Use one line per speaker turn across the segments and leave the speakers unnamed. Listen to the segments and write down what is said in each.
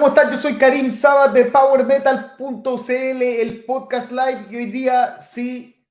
¿cómo están? Yo soy Karim Sabat de PowerMetal.cl, el podcast live, y hoy día sí,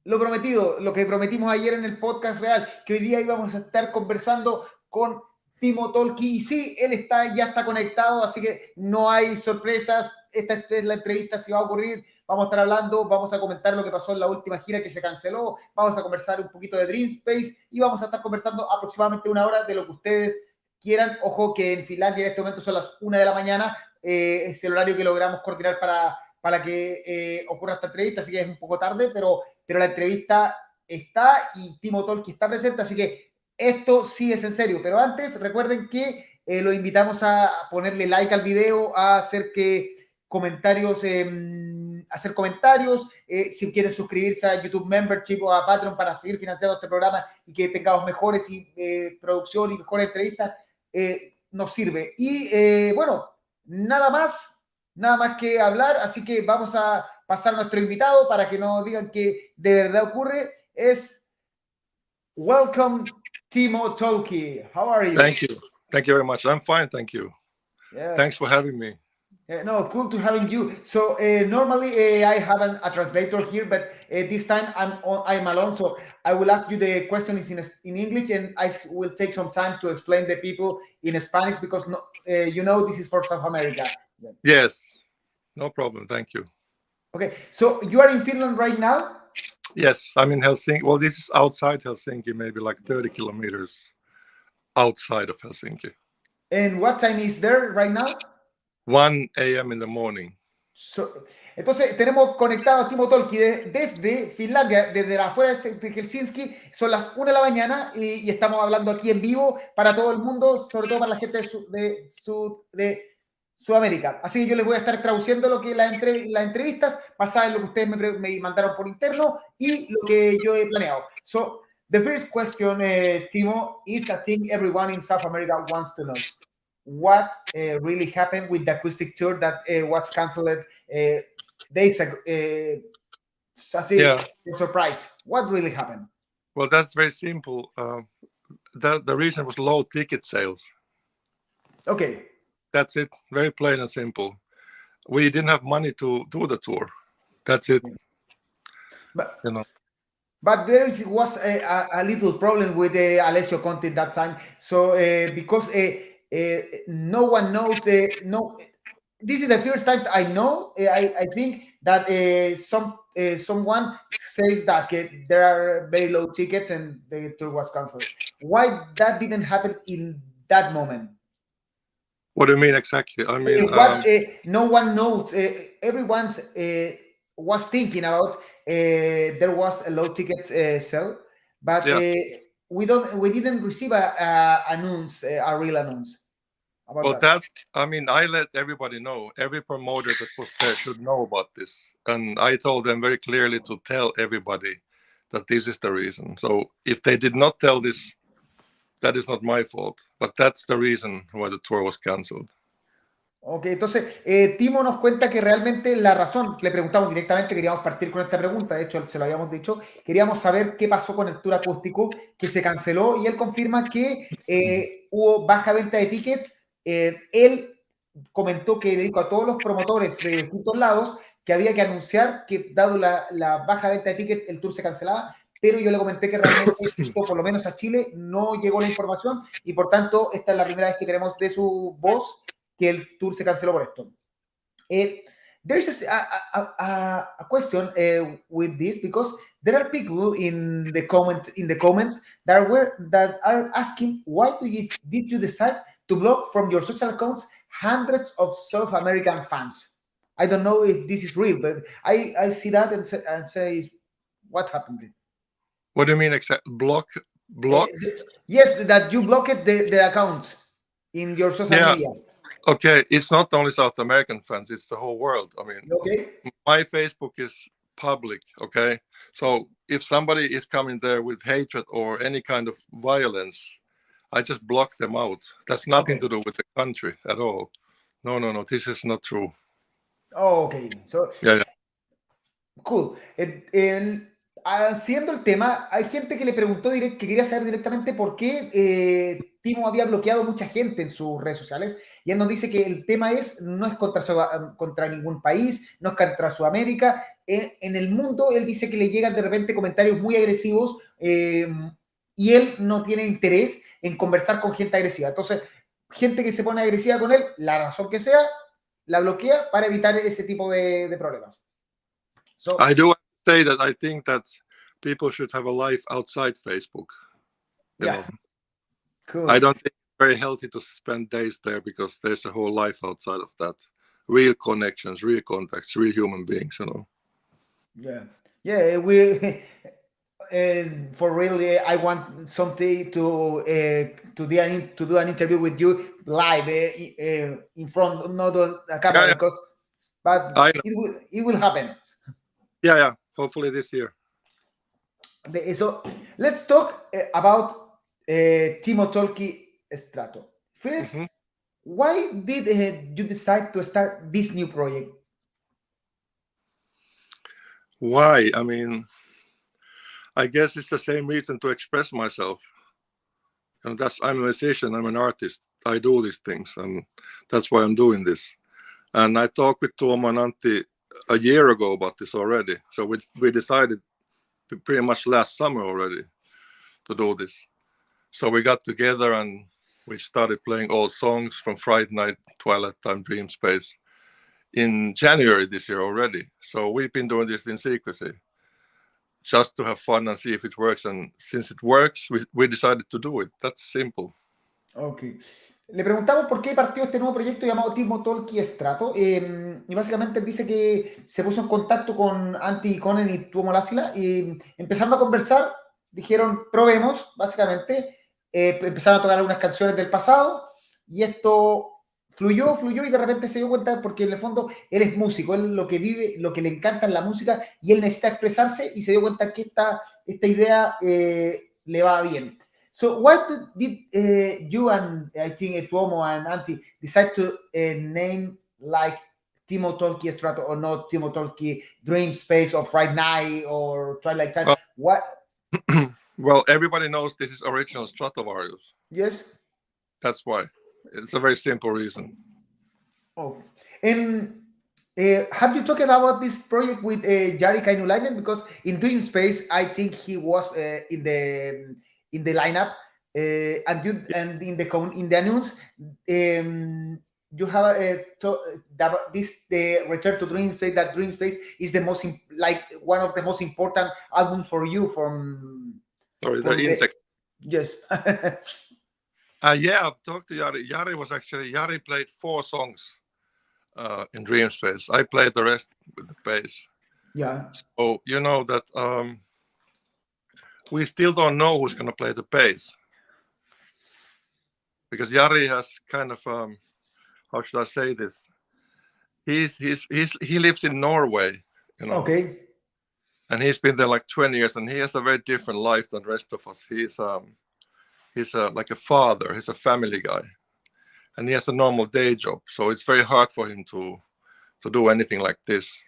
lo prometido, lo que prometimos ayer en el podcast real, que hoy día íbamos a estar conversando con Timo Tolkki, y sí, él ya está conectado, así que no hay sorpresas, esta es la entrevista, si va a ocurrir, vamos a estar hablando, vamos a comentar lo que pasó en la última gira que se canceló, vamos a conversar un poquito de Dreamspace, y vamos a estar conversando aproximadamente una hora de lo que ustedes quieran. Ojo que en Finlandia en este momento son las 1 de la mañana, es el horario que logramos coordinar para que ocurra esta entrevista, así que es un poco tarde, pero la entrevista está y Timo Tolkki está presente, así que esto sí es en serio. Pero antes, recuerden que los invitamos a ponerle like al video, a hacer comentarios, si quieren suscribirse a YouTube Membership o a Patreon para seguir financiando este programa y que tengamos mejores producción y mejores entrevistas, nos sirve. Y bueno, nada más que hablar, así que vamos a pasar a nuestro invitado para que no digan que de verdad ocurre. Welcome, Timo Tolkki. How are you?
Thank you very much. I'm fine, thank you.
Yeah.
Thanks for having me.
No, cool to having you. So normally I have a translator here, but this time I'm alone. So I will ask you the questions in English, and I will take some time to explain the people in Spanish because this is for South America.
Yes, no problem. Thank you.
Okay, so you are in Finland right now?
Yes, I'm in Helsinki. Well, this is outside Helsinki, maybe like 30 kilometers outside of Helsinki.
And what time is there right now?
1 a.m. in the morning.
Entonces tenemos conectado a Timo Tolkki desde Finlandia, desde afuera de Helsinki. Son las 1 de la mañana y estamos hablando aquí en vivo para todo el mundo, sobre todo para la gente de Sudamérica. Así que yo les voy a estar traduciendo lo que las entrevistas basadas en lo que ustedes me mandaron por interno y lo que yo he planeado. So the first question, Timo, is I think everyone in South America wants to know. What really happened with the acoustic tour that was canceled days ago? A surprise. What really happened?
Well, that's very simple. The reason was low ticket sales.
Okay.
That's it. Very plain and simple. We didn't have money to do the tour. That's it.
But there was a little problem with Alessio Conte at that time. So because no one knows. This is the first time I know. I think that someone says that there are very low tickets and the tour was canceled. Why that didn't happen in that moment?
What do you mean exactly? I mean,
no one knows. Everyone was thinking about there was a low ticket sale, but we didn't receive a real announce.
Well, that I mean, I let everybody know. Every promoter that was there should know about this, and I told them very clearly to tell everybody that this is the reason. So if they did not tell this, that is not my fault, but that's the reason why the tour was canceled.
Ok, entonces Timo nos cuenta que realmente la razón, le preguntamos directamente, queríamos partir con esta pregunta, de hecho se lo habíamos dicho, queríamos saber qué pasó con el tour acústico que se canceló y él confirma que hubo baja venta de tickets. Él comentó que le dijo a todos los promotores de distintos lados que había que anunciar que dado la baja venta de tickets el tour se cancelaba, pero yo le comenté que realmente por lo menos a Chile no llegó la información y por tanto esta es la primera vez que tenemos de su voz que el tour se canceló por esto. There is a question with this because there are people in the comments that are asking why did you decide to block from your social accounts hundreds of South American fans? I don't know if this is real, but I see that and say what happened.
What do you mean exactly? Block?
Yes, that you blocked the accounts in your social media.
Okay, it's not only South American fans, it's the whole world. I mean, my Facebook is public, okay? So if somebody is coming there with hatred or any kind of violence, I just block them out. That's nothing to do with the country at all. No, this is not true.
Oh, okay. So,
yeah.
Cool. Haciendo el tema, hay gente que le preguntó que quería saber directamente por qué Timo había bloqueado mucha gente en sus redes sociales y él nos dice que el tema no es contra ningún país, no es contra Sudamérica. En el mundo, él dice que le llegan de repente comentarios muy agresivos y él no tiene interés en conversar con gente agresiva. Entonces, gente que se pone agresiva con él, la razón que sea, la bloquea para evitar ese tipo de problemas.
So, I do say that I think that people should have a life outside Facebook.
Yeah. Cool.
I don't think it's very healthy to spend days there because there's a whole life outside of that. Real connections, real contacts, real human beings, you know.
Yeah. Yeah, we for real, I want someday to do an interview with you live in front, not the camera, because but it will happen.
Yeah, hopefully this year.
So let's talk about Timo Tolkki Strato. First, why did you decide to start this new project?
Why? I mean, I guess it's the same reason to express myself. And I'm a musician, I'm an artist. I do these things, and that's why I'm doing this. And I talked with Tuomo and Antti a year ago about this already. So we decided pretty much last summer already to do this. So we got together and we started playing old songs from Friday Night, Twilight Time, Dreamspace in January this year already. So we've been doing this in secrecy just to have fun and see if it works. And since it works, we decided to do it. That's simple.
Okay. Le preguntamos por qué partió este nuevo proyecto llamado Timo Tolkki Strato. Y básicamente él dice que se puso en contacto con Antti Konen y Tuomo Lassila y empezando a conversar, dijeron, probemos, básicamente. Empezaron a tocar algunas canciones del pasado y esto fluyó y de repente se dio cuenta porque en el fondo él es músico, él lo que vive, lo que le encanta es la música y él necesita expresarse y se dio cuenta que esta idea le va bien. So why did you and I think Tuomo and Antti decide to name like Timo Tolkki Strato or not Timo Tolkki Dreamspace or Friday Night or Twilight Time? What?
Well, everybody knows this is original Stratovarius.
Yes.
That's why. It's a very simple reason.
Oh, and have you talked about this project with Jari Kainulainen? Because in Dreamspace, I think he was in the lineup, and in the announce, you have the return to Dreamspace. That Dreamspace is the most one of the most important albums for you from.
Sorry, the insect.
Yes.
Yeah, I've talked to Jari. Jari played 4 songs in Dreamspace. I played the rest with the bass.
Yeah.
So you know that we still don't know who's going to play the bass because Jari has kind of how should I say this? He lives in Norway, you know.
Okay.
And he's been there like 20 years, and he has a very different life than the rest of us. He's like a father. He's a family guy, and he has a normal day job. So it's very hard for him to do anything like this,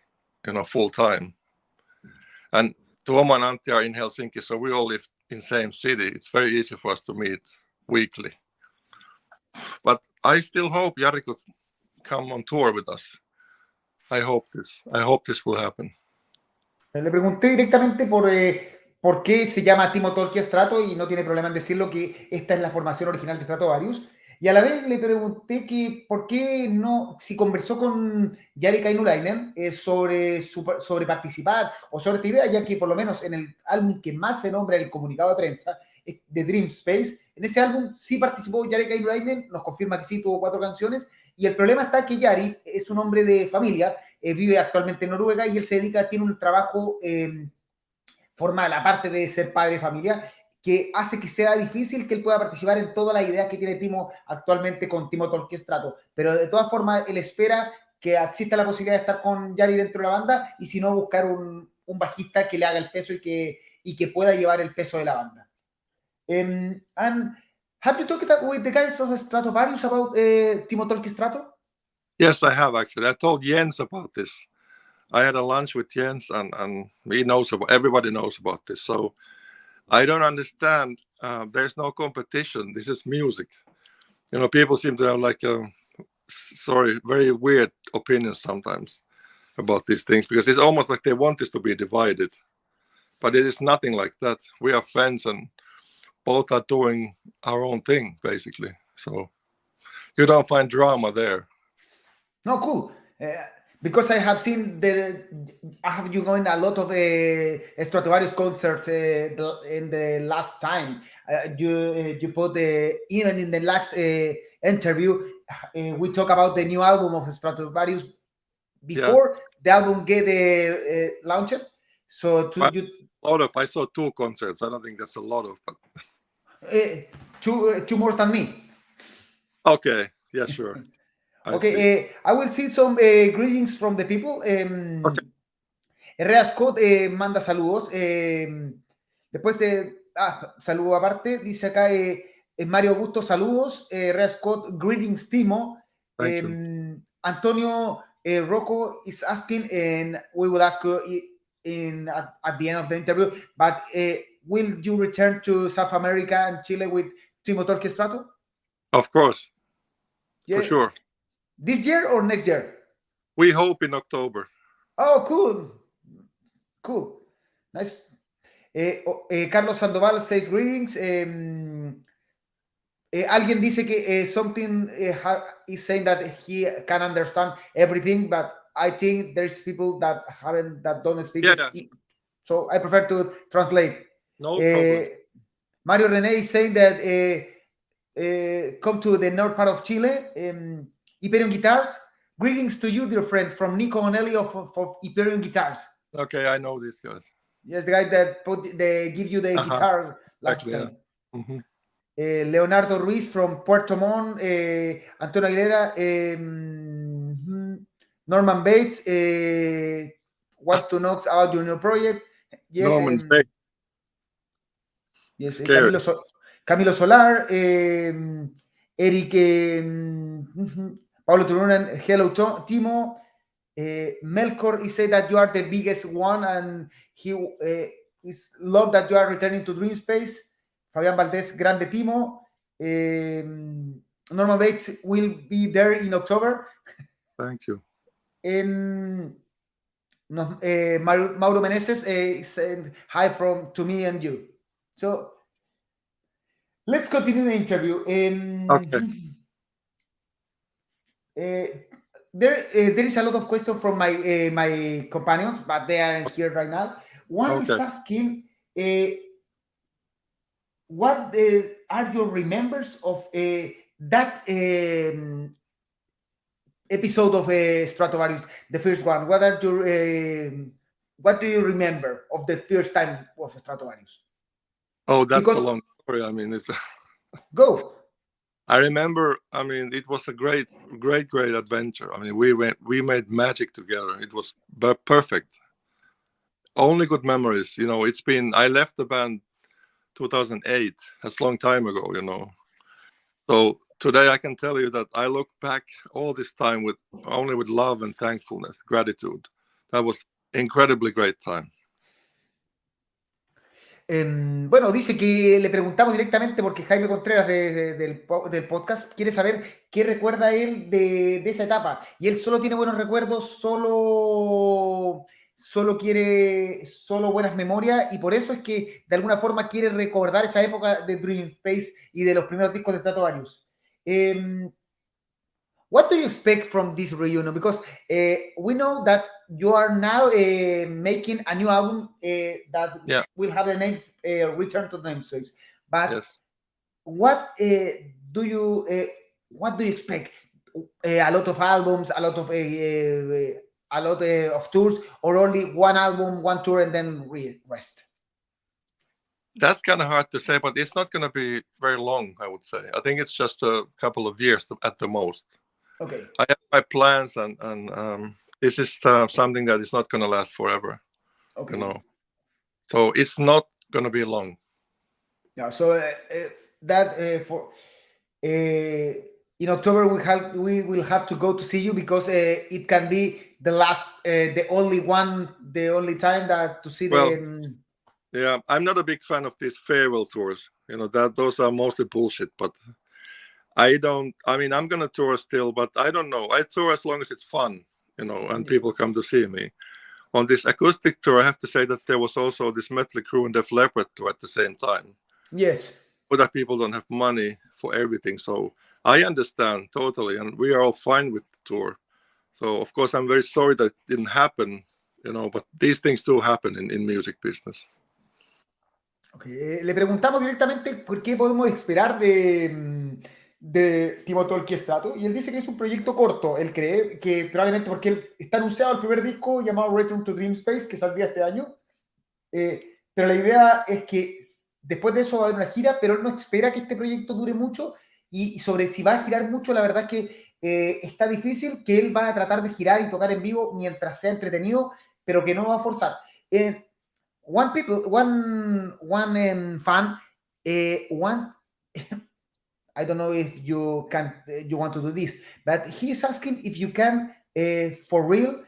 you know, full time. And Tuomo and Antti are in Helsinki, so we all live in the same city. It's very easy for us to meet weekly. But I still hope Jari could come on tour with us. I hope this will happen.
Le pregunté directamente por qué se llama Timo Tolkki Strato y no tiene problema en decirlo que esta es la formación original de Stratovarius. Y a la vez le pregunté que por qué no, si conversó con Jari Kainulainen sobre participar o sobre esta idea, ya que por lo menos en el álbum que más se nombra en el comunicado de prensa de Dreamspace, en ese álbum sí participó Jari Kainulainen, nos confirma que sí tuvo 4 canciones. Y el problema está que Jari es un hombre de familia, vive actualmente en Noruega y él tiene un trabajo formal, aparte de ser padre de familia, que hace que sea difícil que él pueda participar en todas las ideas que tiene Timo actualmente con Timo Tolkki Strato. Pero de todas formas, él espera que exista la posibilidad de estar con Jari dentro de la banda y si no, buscar un bajista que le haga el peso y que pueda llevar el peso de la banda. And have you talked with the guys of Stratovarius about Timo Tolkki Strato?
Yes, I have actually. I told Jens about this. I had a lunch with Jens, and he knows everybody knows about this. So I don't understand. There's no competition. This is music. People seem to have like very weird opinions sometimes about these things, because it's almost like they want this to be divided, but it is nothing like that. We are friends and both are doing our own thing, basically. So you don't find drama there.
No, cool. Because I have seen I have you going a lot of Stratovarius concerts in the last time. You put even in the last interview, we talk about the new album of Stratovarius before the album get launched. So
I saw 2 concerts. I don't think that's a lot of, but
two more than me.
Okay, yeah, sure.
Okay, I will see some greetings from the people. Okay. Herrera Scott manda saludos. Después, saludo aparte, dice acá Mario Augusto, saludos. Herrera Scott, greetings, Timo. Antonio Rocco is asking, and we will ask you at the end of the interview, but will you return to South America and Chile with Timo Tolkki Strato?
Of course, for sure.
This year or next year?
We hope in October.
Oh, cool. Nice. Carlos Sandoval says greetings. Alguien dice que something is saying that he can understand everything, but I think there's people that don't speak.
Yeah.
So I prefer to translate.
No problem.
Mario Rene is saying that come to the north part of Chile. Hyperion Guitars. Greetings to you, dear friend, from Nico Onelli of Hyperion Guitars.
Okay, I know these guys.
Yes, the guy that give you the guitar last time.
Yeah. Mm-hmm.
Leonardo Ruiz from Puerto Montt. Antonio Aguilera. Norman Bates wants to know about your new project. Yes,
Norman Bates.
Yes, Camilo Solar. Eric. Paulo Turunen, hello, Timo. Melkor, he said that you are the biggest one, and he is love that you are returning to Dreamspace. Fabian Valdez, grande Timo. Norman Bates will be there in October.
Thank you.
Mauro Meneses said hi to me and you. So let's continue the interview.
Okay.
There is a lot of questions from my companions, but they aren't here right now. One is asking, what are your remembers of that episode of Stratovarius, the first one? What do you remember of the first time of Stratovarius?
Oh, that's a long story. I mean, it's
go.
I remember, it was a great adventure. We made magic together. It was perfect. Only good memories. I left the band 2008. That's a long time ago, So today I can tell you that I look back all this time only with love and thankfulness, gratitude. That was incredibly great time.
Bueno, dice que le preguntamos directamente porque Jaime Contreras del podcast quiere saber qué recuerda él de esa etapa. Y él solo tiene buenos recuerdos, solo buenas memorias, y por eso es que de alguna forma quiere recordar esa época de Dreamspace y de los primeros discos de Stratovarius. What do you expect from this reunion? Because we know that you are now making a new album that will have the name Return to Dreamspace. But what do you expect? A lot of albums, a lot of tours, or only one album, one tour, and then rest?
That's kind of hard to say, but it's not going to be very long, I would say. I think it's just a couple of years at the most.
Okay.
I have my plans, and this is something that is not going to last forever.
Okay.
So it's not going to be long.
Yeah. So for in October we will have to go to see you, because it can be the only time that to see
Yeah, I'm not a big fan of these farewell tours. That those are mostly bullshit. But I mean, I'm gonna tour still, but I don't know. I tour as long as it's fun, and people come to see me. On this acoustic tour, I have to say that there was also this Mötley Crüe and Def Leppard tour at the same time.
Yes.
But that people don't have money for everything, so I understand totally, and we are all fine with the tour. So of course, I'm very sorry that it didn't happen, but these things do happen in music business.
Okay. Le preguntamos directamente por qué podemos esperar de Timo Tolkki Strato, y él dice que es un proyecto corto. Él cree que probablemente porque él está anunciado el primer disco llamado Return to Dreamspace, que saldría este año, pero la idea es que después de eso va a haber una gira, pero él no espera que este proyecto dure mucho, y sobre si va a girar mucho, la verdad es que está difícil, que él va a tratar de girar y tocar en vivo mientras sea entretenido, pero que no va a forzar. One fan, I don't know if you want to do this, but he's asking if you can, for real,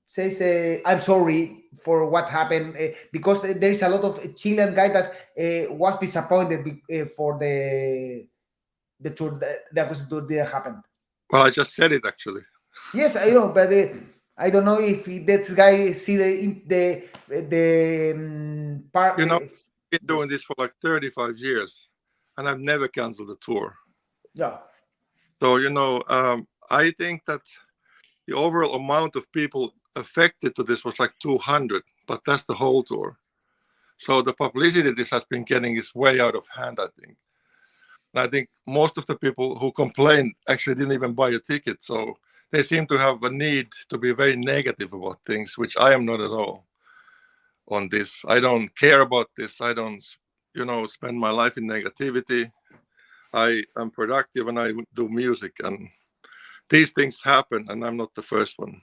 says, I'm sorry for what happened, because there is a lot of Chilean guy that was disappointed for the tour, the acoustic tour didn't happen.
Well, I just said it actually.
Yes, I know, but I don't know if that guy see the part.
I've been doing this for like 35 years, and I've never canceled a tour.
Yeah.
So I think that the overall amount of people affected to this was like 200, but that's the whole tour. So the publicity this has been getting is way out of hand, I think. And I think most of the people who complained actually didn't even buy a ticket. So they seem to have a need to be very negative about things, which I am not at all on this. I don't care about this. I don't, spend my life in negativity. I am productive and I do music, and these things happen, and I'm not the first one,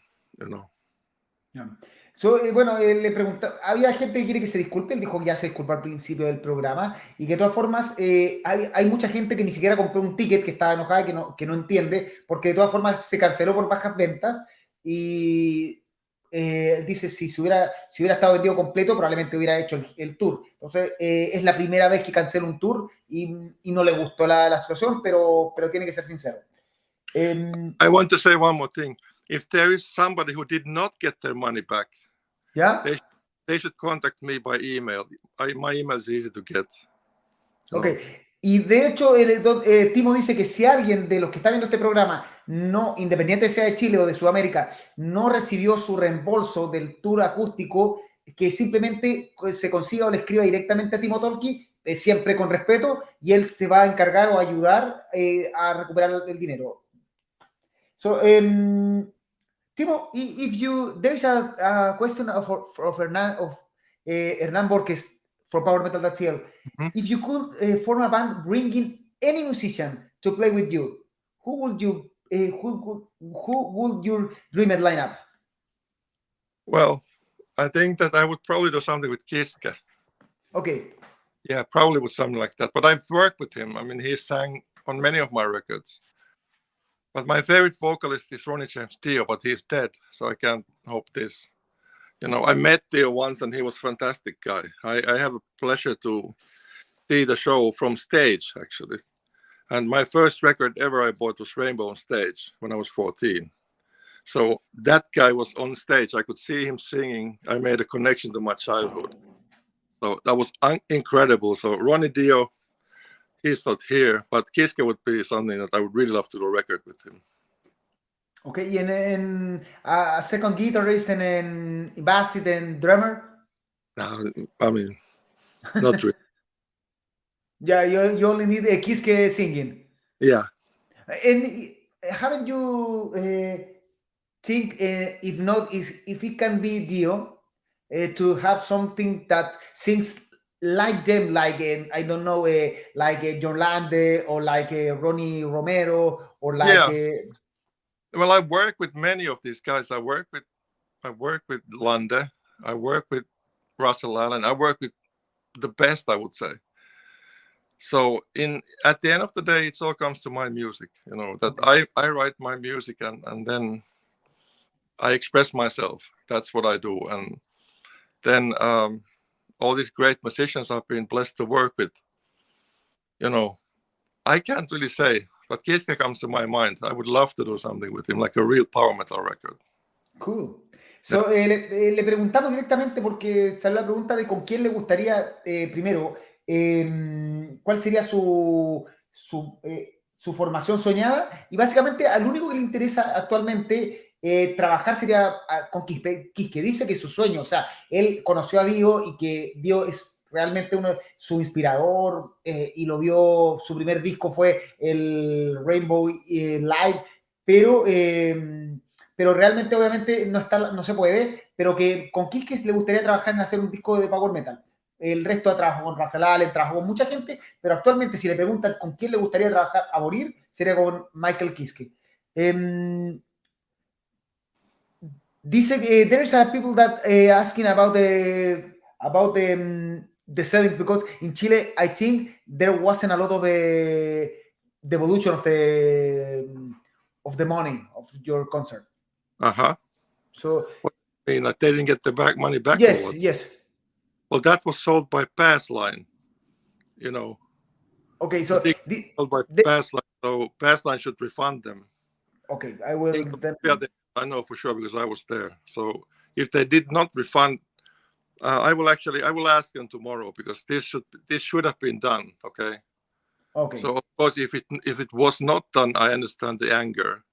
Yeah. So, bueno, le pregunta, había gente que quiere que se disculpe, él dijo que ya se disculpó al principio del programa, y que de todas formas hay mucha gente que ni siquiera compró un ticket, que estaba enojada, que no entiende, porque de todas formas se canceló por bajas ventas, y dice si hubiera estado vendido completo, probablemente hubiera hecho el tour. Entonces, es la primera vez que cancela un tour, y no le gustó la situación, pero tiene que ser sincero.
I want to say one more thing. If there is somebody who did not get their money back,
¿Ya?
They should contact me by email. My email is easy to get.
Ok. Y de hecho, Timo dice que si alguien de los que está viendo este programa, no, independiente sea de Chile o de Sudamérica, no recibió su reembolso del tour acústico, que simplemente se consiga o le escriba directamente a Timo Tolkki, siempre con respeto, y él se va a encargar o ayudar a recuperar el dinero. So, Timo, there is a question of Hernán Borges for PowerMetal.cl.
Mm-hmm.
If you could form a band bringing any musician to play with you, who would your dream lineup?
Well, I think that I would probably do something with Kiske.
Okay.
Yeah, probably with something like that. But I've worked with him. I mean, he sang on many of my records. But my favorite vocalist is Ronnie James Dio, but he's dead, so I can't hope this. I met Dio once, and he was a fantastic guy. I have a pleasure to see the show from stage, actually. And my first record ever I bought was Rainbow on Stage when I was 14. So that guy was on stage. I could see him singing. I made a connection to my childhood. So that was incredible. So Ronnie Dio, he's not here, but Kiske would be something that I would really love to do a record with him.
Okay, y en a second guitarist and bassist and drummer?
No, I mean, not really.
Yeah, you only need Kiske singing.
Yeah.
And haven't you think if not, if it can be Dio to have something that sings like them, like I don't know, like John Lande or like Ronnie Romero or like.
Well, I work with many of these guys. I work with Lande. I work with Russell Allen. I work with the best, I would say. So at the end of the day, it all comes to my music. That okay. I write my music and then I express myself. That's what I do. And then all these great musicians I've been blessed to work with, I can't really say, but Kiske comes to my mind. I would love to do something with him, like a real power metal record.
Cool. So, le preguntamos directamente porque salió la pregunta de con quién le gustaría, primero, cuál sería su formación soñada, y básicamente al único que le interesa actualmente trabajar sería con Kiske. Dice que su sueño, o sea, él conoció a Dio y que Dio es realmente su inspirador, y lo vio, su primer disco fue el Rainbow Live, pero realmente obviamente no se puede, pero que con Kiske le gustaría trabajar en hacer un disco de power metal. El resto ha trabajado con Razalal, trabajó con mucha gente, pero actualmente si le preguntan con quién le gustaría trabajar a morir, sería con Michael Kiske. Dice que there's people that asking about the settings, because in Chile I think there wasn't a lot of the evolution of the money of your concert. So
I mean, like they didn't get the money back.
Yes, yes.
Well, that was sold by Passline,
Okay, so
sold by Passline, so Passline should refund them.
Okay, I will.
I know for sure because I was there. So if they did not refund, I will ask them tomorrow, because this should have been done. Okay.
Okay.
So of course, if it was not done, I understand the anger,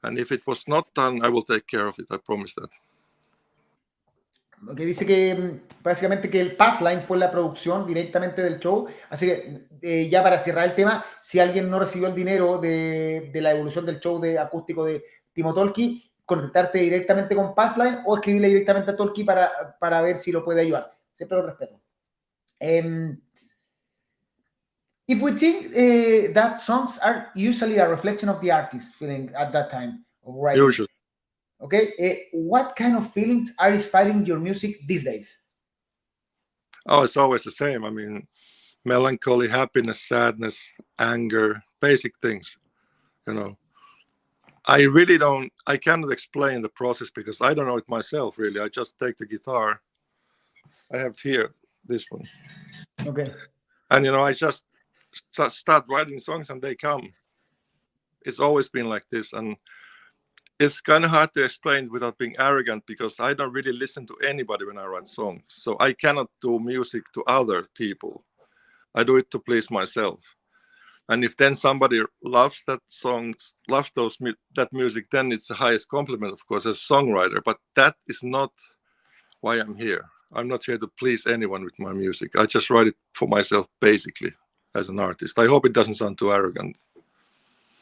and if it was not done, I will take care of it. I promise that.
Que dice que básicamente que el Passline fue la producción directamente del show, así que ya para cerrar el tema, si alguien no recibió el dinero de la evolución del show de acústico de Timo Tolkki, contactarte directamente con Passline o escribirle directamente a Tolkki para ver si lo puede ayudar. Siempre lo respeto. If we think that songs are usually a reflection of the artist feeling at that time of writing.
Usually.
Okay, what kind of feelings are inspiring your music these days?
Oh, it's always the same. I mean, melancholy, happiness, sadness, anger, basic things. I cannot explain the process because I don't know it myself, really. I just take the guitar. I have here this one.
Okay.
And, I just start writing songs and they come. It's always been like this. And it's kind of hard to explain without being arrogant, because I don't really listen to anybody when I write songs. So I cannot do music to other people. I do it to please myself. And if then somebody loves that song, loves that music, then it's the highest compliment, of course, as a songwriter. But that is not why I'm here. I'm not here to please anyone with my music. I just write it for myself, basically, as an artist. I hope it doesn't sound too arrogant.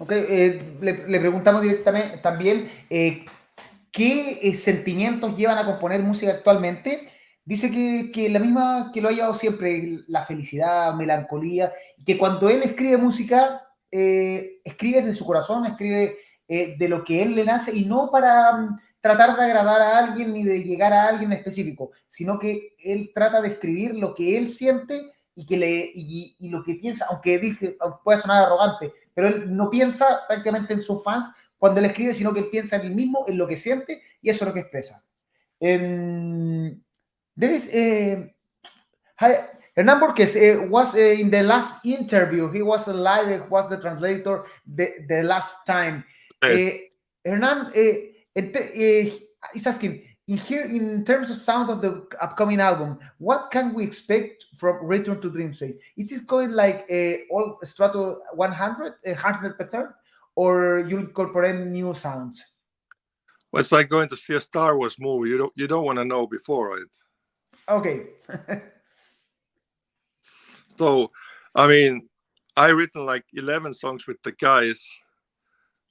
Okay, le preguntamos directamente también qué sentimientos llevan a componer música actualmente. Dice que la misma que lo ha llevado siempre, la felicidad, melancolía, y que cuando él escribe música, escribe desde su corazón, escribe de lo que él le nace, y no para tratar de agradar a alguien ni de llegar a alguien específico, sino que él trata de escribir lo que él siente y lo que piensa, aunque puede sonar arrogante, pero él no piensa prácticamente en sus fans cuando él escribe, sino que él piensa en él mismo, en lo que siente, y eso es lo que expresa. There is Hernán Borges was in the last interview. He was live, was the translator the last time. Hernán is asking, in terms of sound of the upcoming album, what can we expect from Return to Dreamspace? Is this going like all Strato 100%, or you incorporate new sounds?
Well, it's like going to see a Star Wars movie. You don't want to know before, right?
Okay.
So, I mean, I written like 11 songs with the guys.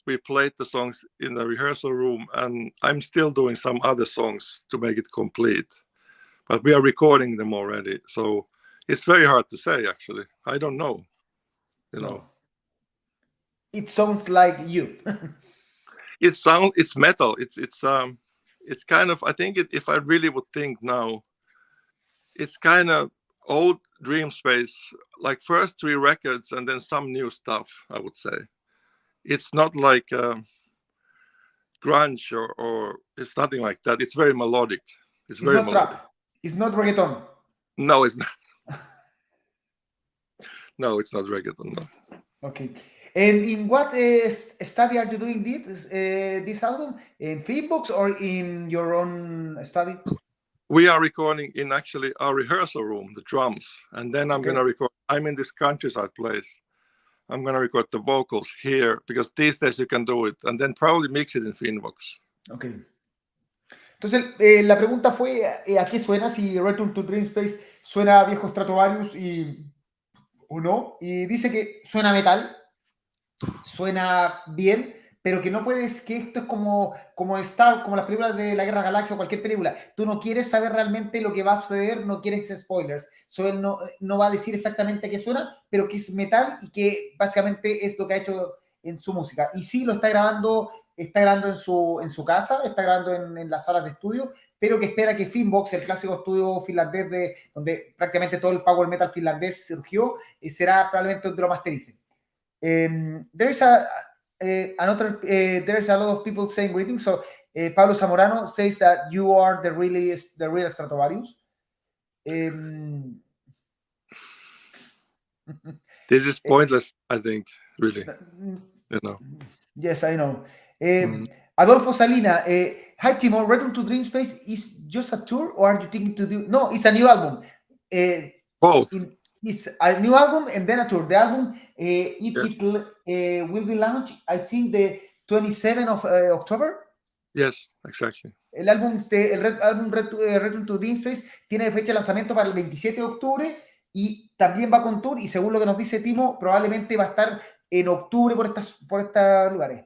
We played the songs in the rehearsal room, and I'm still doing some other songs to make it complete. But we are recording them already. So it's very hard to say, actually. I don't know.
It sounds like you.
It's metal. It's kind of, I think if I really would think now, it's kind of old Dreamspace, like first 3 records and then some new stuff, I would say. It's not like grunge or it's nothing like that. It's very melodic. It's very
not
melodic.
Trap. It's not reggaeton.
No, it's not. No, it's not reggaeton. No.
Okay. And in what study are you doing this album? In Filmbooks or in your own study?
We are recording in actually our rehearsal room, the drums, and then I'm gonna record. I'm in this countryside place. I'm gonna record the vocals here because these days you can do it, and then probably mix it in Filmbooks.
Okay. Entonces, la pregunta fue ¿a qué suena? Si Return to Dreamspace suena a viejo Stratovarius o no. Y dice que suena metal, suena bien, pero que no puedes, que esto es como las películas de la Guerra Galaxia o cualquier película. Tú no quieres saber realmente lo que va a suceder, no quieres spoilers. Él no va a decir exactamente qué suena, pero que es metal y que básicamente es lo que ha hecho en su música. Y sí, lo está grabando en su casa, está grabando en las salas de estudio, pero que espera que Filmbox, el clásico estudio finlandés donde prácticamente todo el power metal finlandés surgió, será probablemente donde lo masterice. There is a lot of people saying greetings. So Pablo Zamorano says that you are the real Stratovarius.
This is pointless, I think, really. You know.
Yes, I know. Adolfo Salina, hi Timo, Return to Dreamspace is just a tour, or are you thinking to do? No, it's a new album.
Both.
It's a new album and then a tour. The album will be launched, I think, the 27th of October.
Yes, exactly.
El álbum Return to Dreamspace tiene fecha de lanzamiento para el 27 de octubre y también va con tour, y según lo que nos dice Timo, probablemente va a estar en octubre por estos lugares.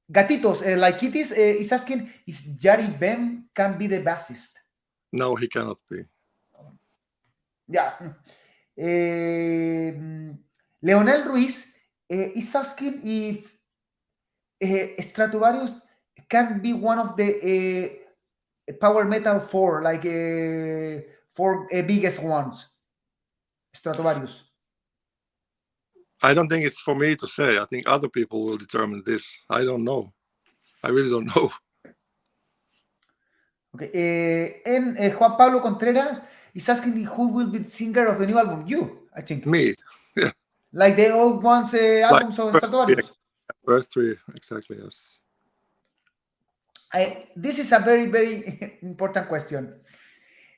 Gatitos, like it is asking if Jari Bem can be the bassist.
No, he cannot be.
Yeah. Leonel Ruiz is asking if Stratovarius can be one of the power metal four biggest ones. Stratovarius.
I don't think it's for me to say. I think other people will determine this. I don't know. I really don't know.
Okay. And Juan Pablo Contreras is asking who will be the singer of the new album. You, I think.
Me. Yeah.
Like the old ones albums of Stratovarius.
First three, exactly, yes.
This is a very, very important question.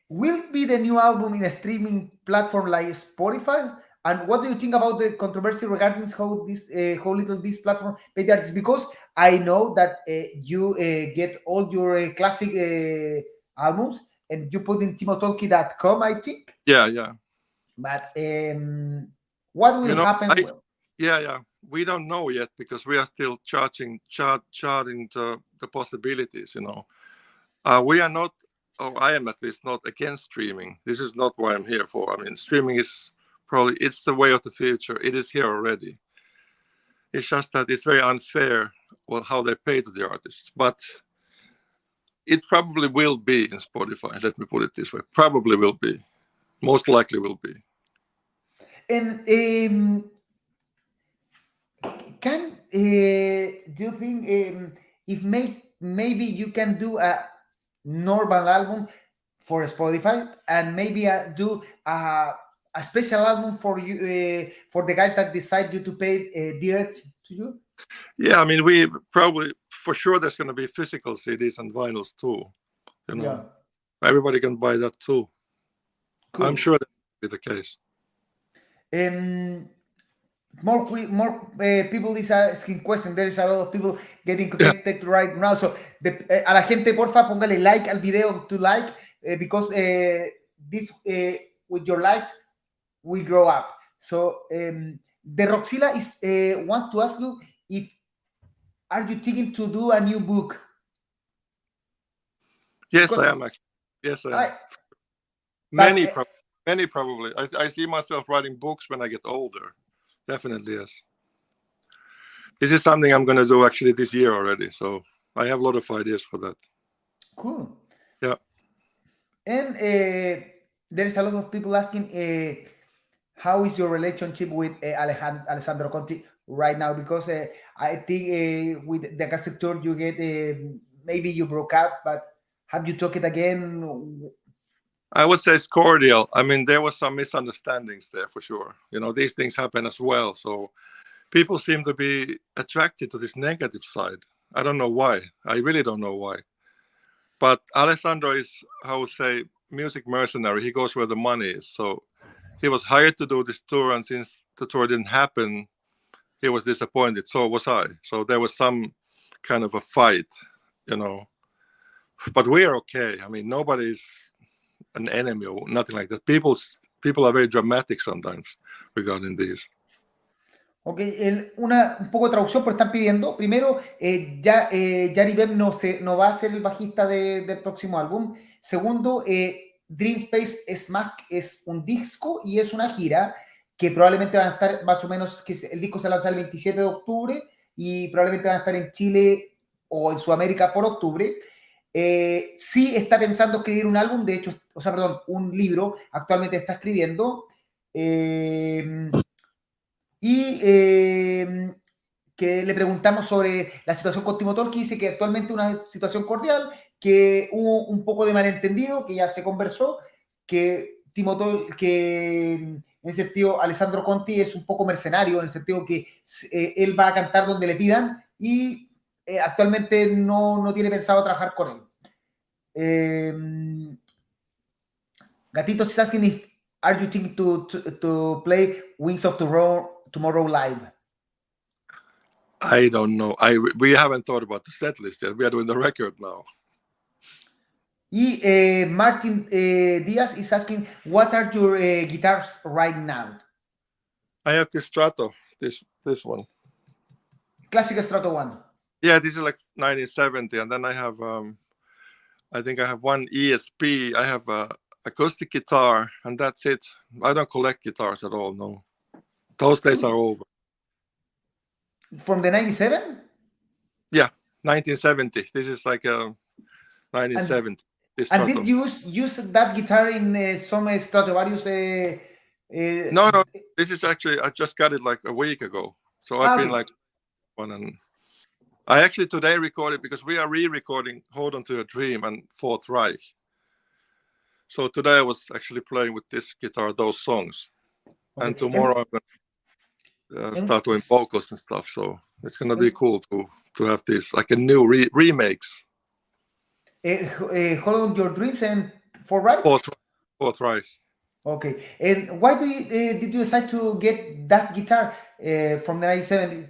Will it be the new album in a streaming platform like Spotify? And what do you think about the controversy regarding how little this platform paid artists? Because I know that you get all your classic albums and you put in timotolkki.com, I think.
Yeah.
But what will happen?
Yeah. We don't know yet because we are still charting the possibilities. You know, we are not, or I am at least not against streaming. This is not what I'm here for. I mean, streaming is probably it's the way of the future. It is here already. It's just that it's very unfair how they pay to the artists, but it probably will be in Spotify. Let me put it this way: probably will be, most likely will be.
And do you think if maybe you can do a normal album for Spotify and maybe do a special album for you for the guys that decide you to pay direct to you?
Yeah, I mean, we probably for sure there's going to be physical CDs and vinyls too. You know, everybody can buy that too. Cool. I'm sure that will be the case.
More people is asking questions. There is a lot of people getting connected right now. So a la gente, porfa, póngale like al video to like because this with your likes will grow up. So the Roxila is wants to ask you if are you thinking to do a new book?
Yes, because I am actually. Yes, I am. Many probably. I see myself writing books when I get older. Definitely, yes. This is something I'm going to do actually this year already. So I have a lot of ideas for that.
Cool.
Yeah.
And there is a lot of people asking, how is your relationship with Alessandro Conti right now? Because I think with the cassette tour you get, maybe you broke up, but have you talked again?
I would say it's cordial. I mean, there was some misunderstandings there for sure. You know, these things happen as well. So people seem to be attracted to this negative side. I don't know why. I really don't know why. But Alessandro is, I would say, music mercenary. He goes where the money is. So he was hired to do this tour, and since the tour didn't happen, he was disappointed. So was I. So there was some kind of a fight, you know. But we are okay. I mean, nobody's an enemy or nothing like that. People are very dramatic sometimes regarding this.
Ok, un poco de traducción, pero están pidiendo. Primero, Yari Bem no va a ser el bajista del próximo álbum. Segundo, Dreamspace es un disco y es una gira que probablemente van a estar más o menos, que el disco se lanza el 27 de octubre y probablemente van a estar en Chile o en Sudamérica por octubre. Sí está pensando escribir un álbum, de hecho, un libro, actualmente está escribiendo. Que le preguntamos sobre la situación con Timo Tolkki, dice que actualmente una situación cordial, que hubo un poco de malentendido, que ya se conversó, que en el sentido Alessandro Conti es un poco mercenario, en el sentido que él va a cantar donde le pidan y actualmente no tiene pensado trabajar con él. Gatito is asking if are you thinking to play Wings of Tomorrow live?
I don't know. We haven't thought about the set list yet. We are doing the record now.
Y Martin Diaz is asking, what are your guitars right now?
I have this Strato, this one.
Classic Strato one.
Yeah, this is like 1970, and then I have, I think I have one ESP. I have a acoustic guitar, and that's it. I don't collect guitars at all. No, those days are over.
From the 97?
Yeah, 1970. This is like a 1970.
And did you use that guitar in some Stratovarius?
No. This is actually, I just got it like a week ago. So I've been like one, and I actually today recorded because we are re-recording Hold On To Your Dream and Fourth Reich. So today I was actually playing with this guitar those songs, and tomorrow I'm going to start doing vocals and stuff. So it's going to be cool to have this like a new remakes.
Hold On Your Dreams and Fourth Reich?
Fourth Reich.
Okay. And why did you decide to get that guitar from the 97?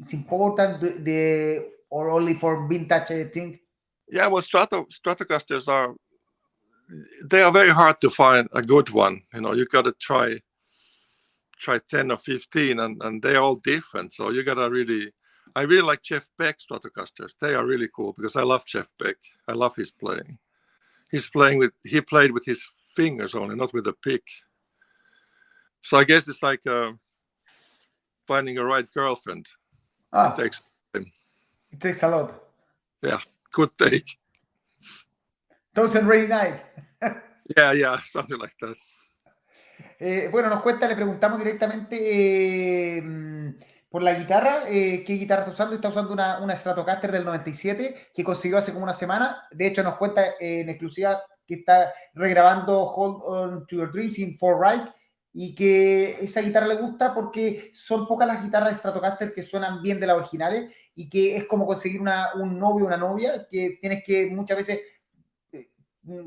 It's important or only for vintage thing? Yeah,
well, Stratocasters are very hard to find a good one. You know, you got to try 10 or 15, and they're all different. So you got to I really like Jeff Beck Stratocasters. They are really cool because I love Jeff Beck. I love his playing. He played with his fingers only, not with a pick. So I guess it's like finding a right girlfriend. It takes time.
It takes a lot.
Yeah, good take.
Thousand Rainy Night.
Yeah, something like that.
Bueno, le preguntamos directamente por la guitarra, qué guitarra está usando. Está usando una Stratocaster del 97 que consiguió hace como una semana. De hecho, nos cuenta en exclusiva que está regrabando Hold On To Your Dreams in Fourth Reich y que esa guitarra le gusta porque son pocas las guitarras de Stratocaster que suenan bien de las originales y que es como conseguir un novio o una novia que tienes que muchas veces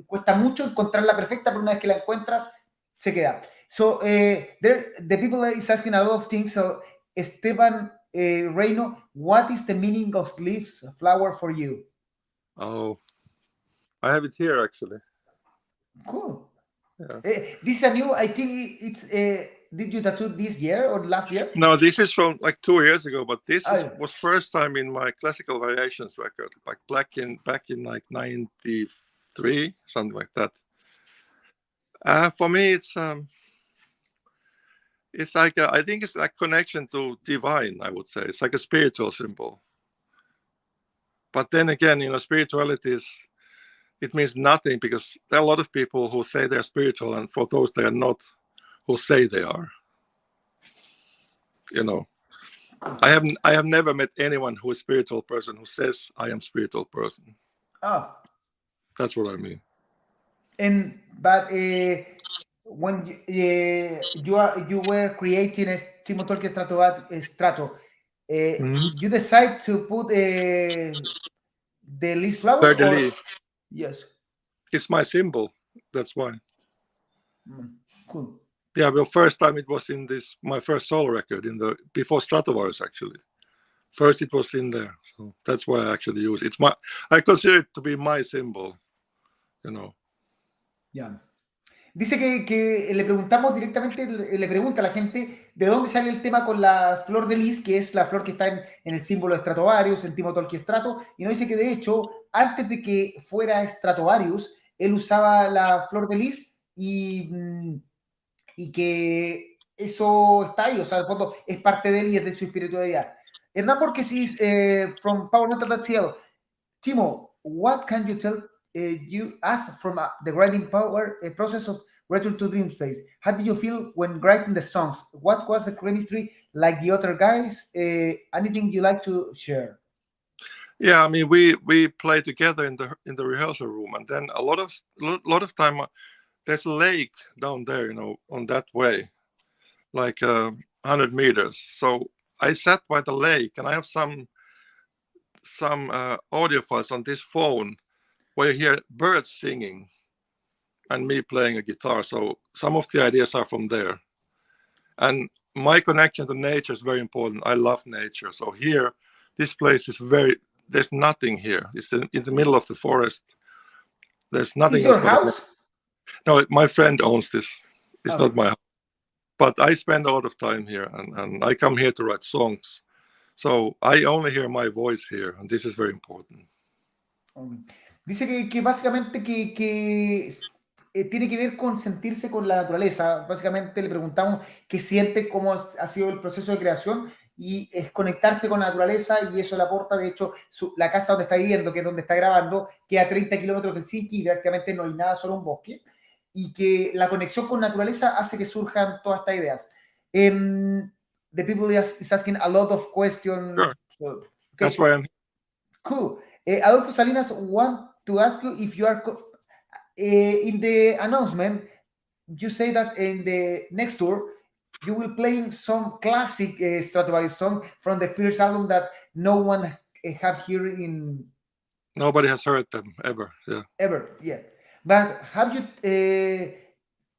cuesta mucho encontrar la perfecta, pero una vez que la encuentras se queda. So the people is asking a lot of things. So Esteban Reino, what is the meaning of leaves flower for you?
Oh, I have it here actually.
Cool.
Yeah.
This is a new, I think it's did you tattoo this year or last year?
No, this is from like 2 years ago, but this was first time in my classical variations record, like back in like 93, something like that. For me, it's like I think it's like connection to divine. I would say it's like a spiritual symbol. But then again, spirituality it means nothing because there are a lot of people who say they're spiritual, and for those they are not, who say they are. I have never met anyone who is a spiritual person who says I am a spiritual person.
Oh,
that's what I mean.
But when you were creating a Timo Tolkki Strato, you decide to put the leaf flower,
the
or
leaf.
yes,
It's my symbol. That's why.
Cool.
Yeah, well, first time it was in this my first solo record before Stratovarius actually. First it was in there, so that's why I actually use it. I consider it to be my symbol, you know.
Yeah. Dice que le preguntamos directamente, le pregunta a la gente de dónde sale el tema con la flor de lis, que es la flor que está en el símbolo de Stratovarius, en Timo Tolkki Strato, y nos dice que de hecho, antes de que fuera Stratovarius, él usaba la flor de lis y que eso está ahí, o sea, al fondo es parte de él y es de su espiritualidad. Hernán Borges is from PowerMetal.cl. Timo, what can you tell you us from the writing process of Return to Dreamspace? How did you feel when writing the songs? What was the chemistry like the other guys? Anything you like to share?
Yeah, I mean, we play together in the rehearsal room, and then a lot of time there's a lake down there, you know, on that way, like 100 meters. So I sat by the lake, and I have some audio files on this phone where you hear birds singing and me playing a guitar. So some of the ideas are from there. And my connection to nature is very important. I love nature. So here, this place is there's nothing here. It's in the middle of the forest. There's nothing.
Is your house?
No, my friend owns this. It's not my house. But I spend a lot of time here, and I come here to write songs. So I only hear my voice here, and this is very important.
Dice que básicamente que tiene que ver con sentirse con la naturaleza. Básicamente le preguntamos qué siente, cómo ha sido el proceso de creación, y es conectarse con la naturaleza, y eso le aporta. De hecho, la casa donde está viviendo, que es donde está grabando, queda a 30 kilómetros de Helsinki y prácticamente no hay nada, solo un bosque, y que la conexión con naturaleza hace que surjan todas estas ideas. The people is asking a lot of questions.
Sure.
So, okay.
That's why I'm
cool. Adolfo Salinas want to ask you if you are in the announcement, you say that in the next tour you will play some classic Stratovarius song from the first album that no one have here in.
Nobody has heard them ever. Yeah.
Ever, yeah. But have you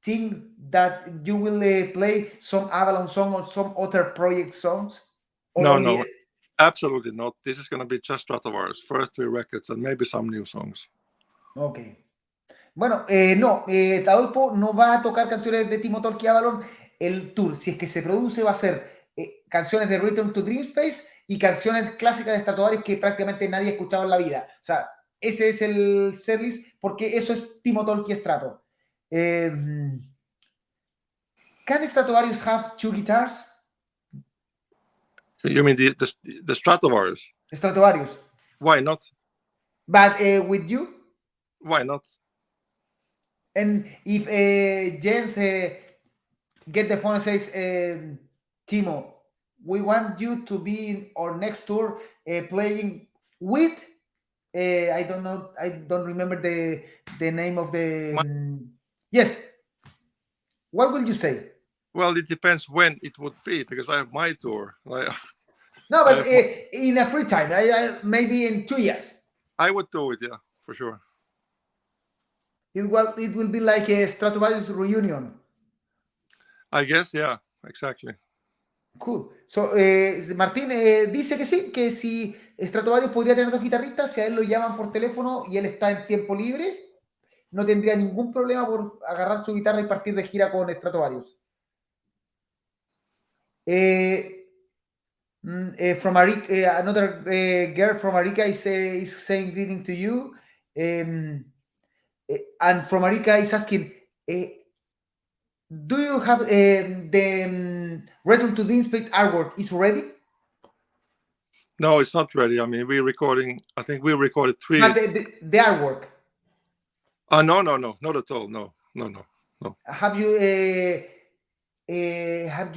think that you will play some Avalon song or some other project songs? Or
no, absolutely not. This is going to be just Stratovarius, first 3 records, and maybe some new songs.
Okay. Bueno, no, Adolfo no va a tocar canciones de Timo Tolkki Avalon. El tour, si es que se produce, va a ser canciones de Return to Dreamspace y canciones clásicas de Stratovarius que prácticamente nadie ha escuchado en la vida. O sea, ese es el setlist, porque eso es Timo Tolkki Strato. Can Stratovarius have 2 guitars?
You mean the Stratovarius?
Stratovarius.
Why not?
But with you?
Why not?
And if Jens get the phone and says, Timo, we want you to be in our next tour playing with, I don't know, I don't remember the name of the... Yes. What will you say?
Well, it depends when it would be, because I have my tour.
No, but in a free time, maybe in 2 years.
I would do it, yeah, for sure.
It will be like a Stratovarius reunion.
I guess, yeah, exactly.
Cool. So, Martín dice que sí, que si Stratovarius podría tener 2 guitarristas, si a él lo llaman por teléfono y él está en tiempo libre, no tendría ningún problema por agarrar su guitarra y partir de gira con Stratovarius. From Arica, another girl from Arica is saying greeting to you. And from Arica is asking, do you have the Return to Dreamspace artwork is ready?
No, it's not ready. I mean, I think we recorded 3.
But the artwork.
No, not at all. No.
Have you had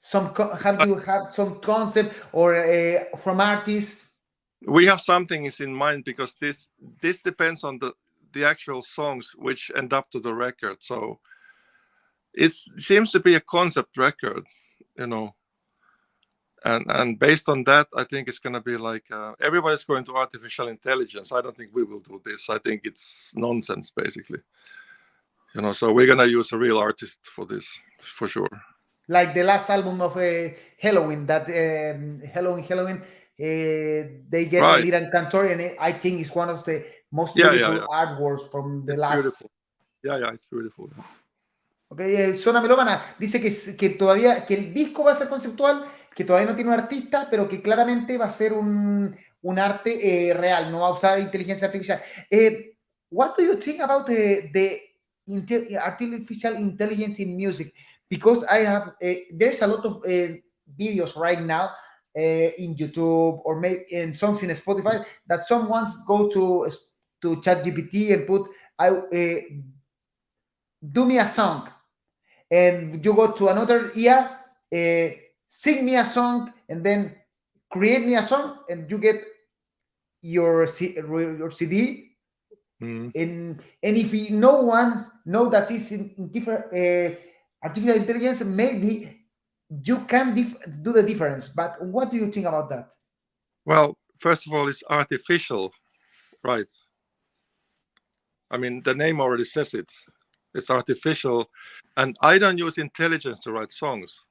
some concept or from artists?
We have something is in mind, because this depends on the actual songs which end up to the record. So it seems to be a concept record, you know. And based on that, I think it's going to be like everybody's going to artificial intelligence. I don't think we will do this. I think it's nonsense, basically. You know, so we're going to use a real artist for this, for sure.
Like the last album of Halloween, that Halloween, they get a Liran Cantor, and I think it's one of the most beautiful artworks from the last.
Beautiful. Yeah, it's beautiful.
Okay, Zona Melómana dice que todavía, que el disco va a ser conceptual, que todavía no tiene un artista, pero que claramente va a ser un arte real, no va a usar inteligencia artificial. What do you think about the artificial intelligence in music? Because I have, there's a lot of videos right now in YouTube or maybe in songs in Spotify that someone go to ChatGPT and put, do me a song. And you go to another IA, sing me a song, and then create me a song, and you get your CD. And if no one know that is in different artificial intelligence, maybe you can do the difference. But what do you think about that?
Well, first of all, it's artificial, right? I mean, the name already says it. It's artificial, and I don't use intelligence to write songs.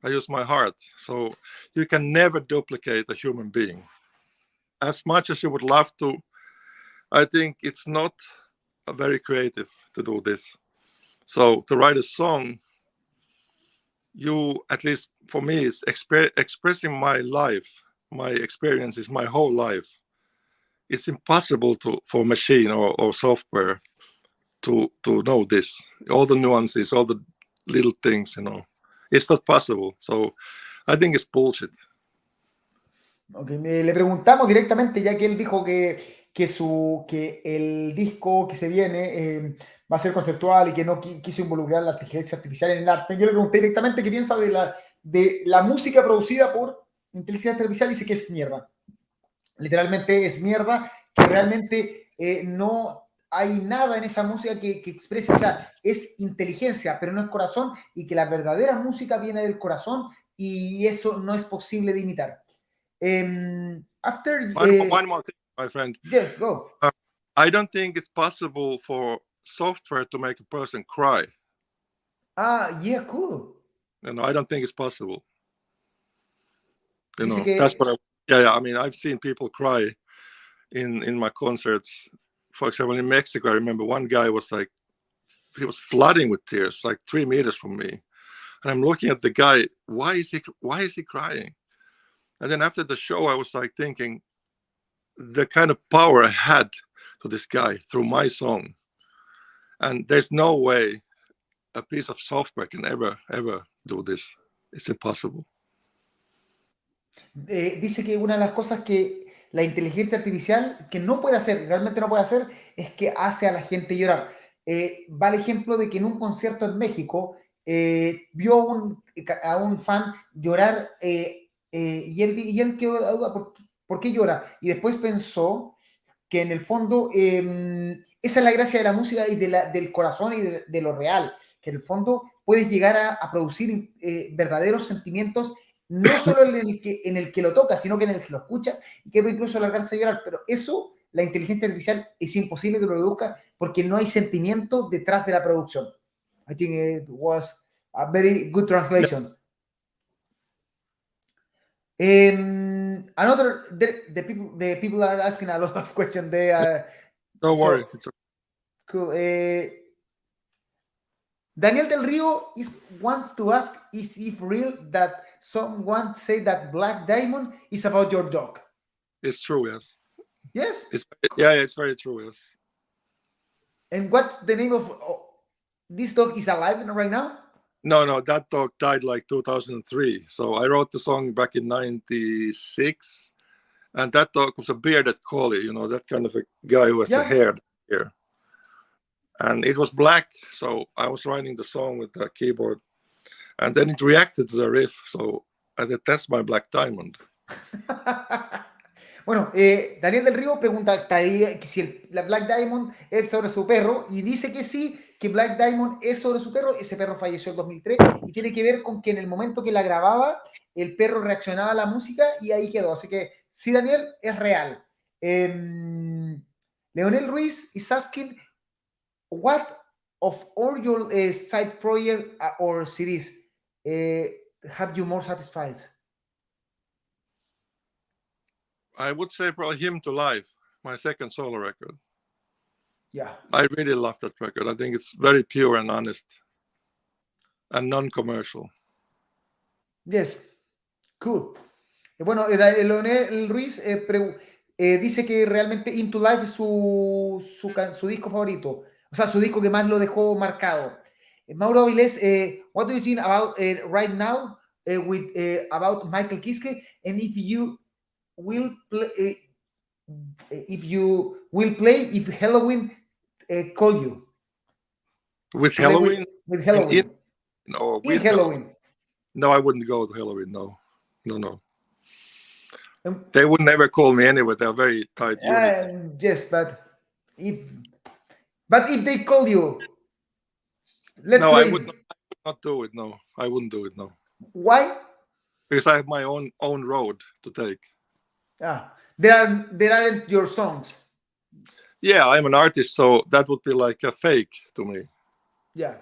I use my heart. So you can never duplicate a human being. As much as you would love to, I think it's not very creative to do this. So to write a song, you, at least for me, is expressing my life, my experiences, my whole life. It's impossible for machine or software to know this, all the nuances, all the little things, you know. It's not possible. So I think it's bullshit.
Okay. Le preguntamos directamente, ya que él dijo que el disco que se viene va a ser conceptual y que no quiso involucrar la inteligencia artificial en el arte. Yo le pregunté directamente qué piensa de la música producida por inteligencia artificial y dice que es mierda. Literalmente es mierda, que realmente no hay nada en esa música que exprese, o sea, es inteligencia, pero no es corazón, y que la verdadera música viene del corazón, y eso no es posible de imitar.
One more thing, my friend.
Yes, go.
I don't think it's possible for software to make a person cry.
Yeah, cool.
You know, I don't think it's possible. You know,
que...
that's what I mean, I've seen people cry in my concerts. For example, in Mexico, I remember one guy was like, he was flooding with tears, like 3 meters from me. And I'm looking at the guy, why is he crying? And then after the show, I was like thinking the kind of power I had to this guy through my song. And there's no way a piece of software can ever do this. It's impossible.
Dice que una de las cosas que la inteligencia artificial que no puede hacer, realmente no puede hacer, es que hace a la gente llorar. Va el ejemplo de que en un concierto en México vio a un fan llorar y él quedó a duda, ¿por qué llora? Y después pensó que en el fondo esa es la gracia de la música y del corazón y de lo real, que en el fondo puedes llegar a producir verdaderos sentimientos, no solo en el que lo toca, sino que en el que lo escucha, y que puede incluso largarse a llorar. Pero eso, la inteligencia artificial es imposible que lo produzca porque no hay sentimiento detrás de la producción. I think it was a very good translation. Another, the people are asking a lot of questions. They are.
Don't worry. It's okay.
Cool. Daniel Del Rio wants to ask, is it real that someone say that Black Diamond is about your dog?
It's true, yes.
Yes?
It's very true, yes.
And what's the name of this dog? Is alive right now?
No, that dog died like 2003. So I wrote the song back in 96. And that dog was a bearded collie, you know, that kind of a guy who has a hair here. And it was black, so I was writing the song with the keyboard. And then it reacted to the riff, so I said, that's my Black Diamond.
Bueno, Daniel del Río pregunta que si la Black Diamond es sobre su perro y dice que sí, que Black Diamond es sobre su perro. Ese perro falleció en 2003 y tiene que ver con que en el momento que la grababa, el perro reaccionaba a la música y ahí quedó. Así que sí, Daniel, es real. Leonel Ruiz is asking, what of all your side projects or series have you more satisfied?
I would say probably Him to Life, my second solo record.
Yeah.
I really love that record. I think it's very pure and honest and non-commercial.
Yes. Cool. Bueno, Leonel Ruiz dice que realmente Into Life es su disco favorito. O sea, su disco que más lo dejó marcado. Mauro Avilés, what do you think about right now with about Michael Kiske, and if you will play if Halloween call you
with Halloween?
With Halloween.
No,
with Halloween.
No, I wouldn't go to Halloween. No. They would never call me anyway. They're very tight.
Yes, but if they call you,
I would not do it. No, I wouldn't do it. No.
Why?
Because I have my own road to take.
There aren't your songs.
Yeah, I'm an artist, so that would be like a fake to me.
Yeah.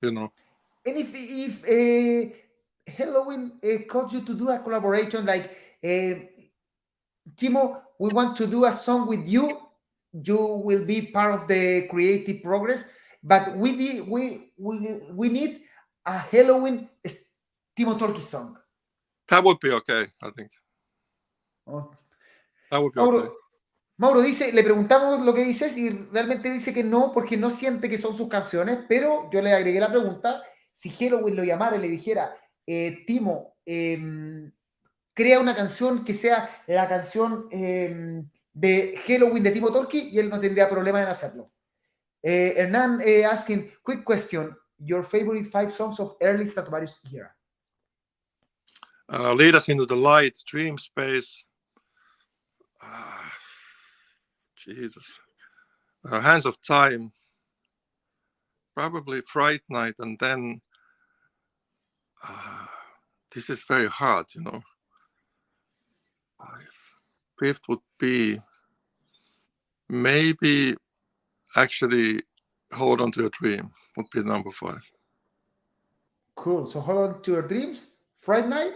You know.
And if Halloween calls you to do a collaboration, like Timo, we want to do a song with you. You will be part of the creative progress, but we need a Halloween Timo Tolkki song.
That would be okay, I think. That would be okay.
Mauro dice, le preguntamos lo que dices y realmente dice que no, porque no siente que son sus canciones, pero yo le agregué la pregunta, si Halloween lo llamara y le dijera, Timo, crea una canción que sea la canción de Halloween de Timo Tolkki, y él no tendría problema en hacerlo. Hernán asking, quick question, your favorite 5 songs of early Stratovarius era?
Lead Us Into the Light, Dreamspace, Jesus, Hands of Time, probably Fright Night, and then this is very hard, you know. 5th would be maybe actually Hold On to Your Dream would be number 5.
Cool. So Hold On to Your Dreams, Fright Night,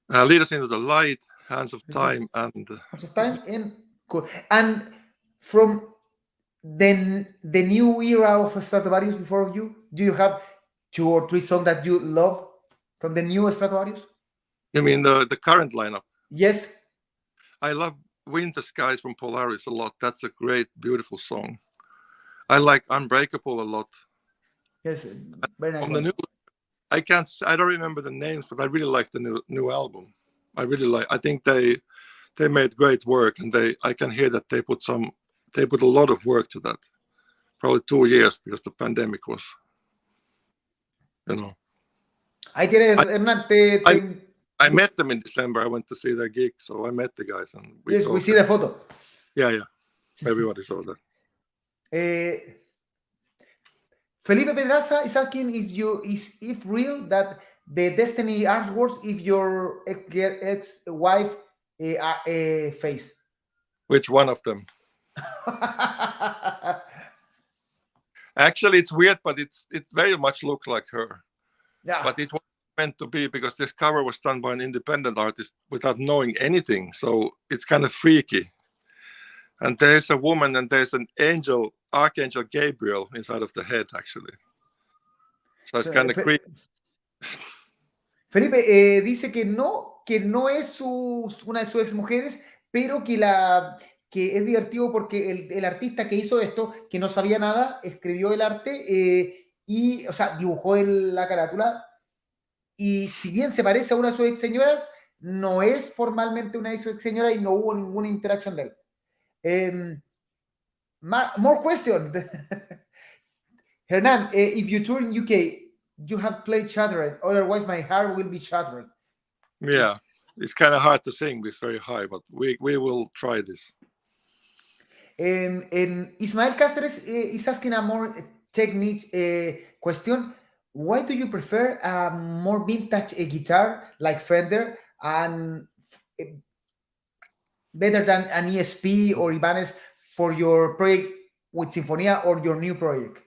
Lead Us Into the Light, Hands of Time, and
Hands of Time, and cool. And from the new era of Stratovarius before you, do you have 2 or 3 songs that you love from the new Stratovarius?
You mean the current lineup?
Yes.
I love Winter Skies from Polaris a lot. That's a great, beautiful song. I like Unbreakable a lot.
Yes, very nice.
On the new, I don't remember the names, but I really like the new album. I really like. I think they made great work, and I can hear that they put a lot of work to that. Probably 2 years, because the pandemic was, you know. I met them in December. I went to see their gig, so I met the guys, and
we see the photo.
Yeah. Everybody saw that.
Felipe Pedraza is asking if real that the Destiny artworks if your ex-wife face.
Which one of them? Actually, it's weird, but it very much looks like her.
Yeah.
But it was meant to be, because this cover was done by an independent artist without knowing anything, so it's kind of freaky. And there's a woman and there's an angel, Archangel Gabriel, inside of the head, actually. So it's kind of creepy.
Felipe dice que no es una de sus ex mujeres, pero que es divertido porque el artista que hizo esto, que no sabía nada, escribió el arte y, o sea, dibujó la carátula. Y si bien se parece a una de sus ex señoras, no es formalmente una de sus ex señoras y no hubo ninguna interacción de él. More questions. Hernán, if you tour in UK, you have played Shattered. Otherwise, my heart will be shattered.
Yeah. it's kind of hard to sing this very high, but we will try this.
Ismael Cáceres is asking a more technique question. Why do you prefer a more vintage guitar like Fender and better than an ESP or Ibanez for your project with Sinfonía or your new project?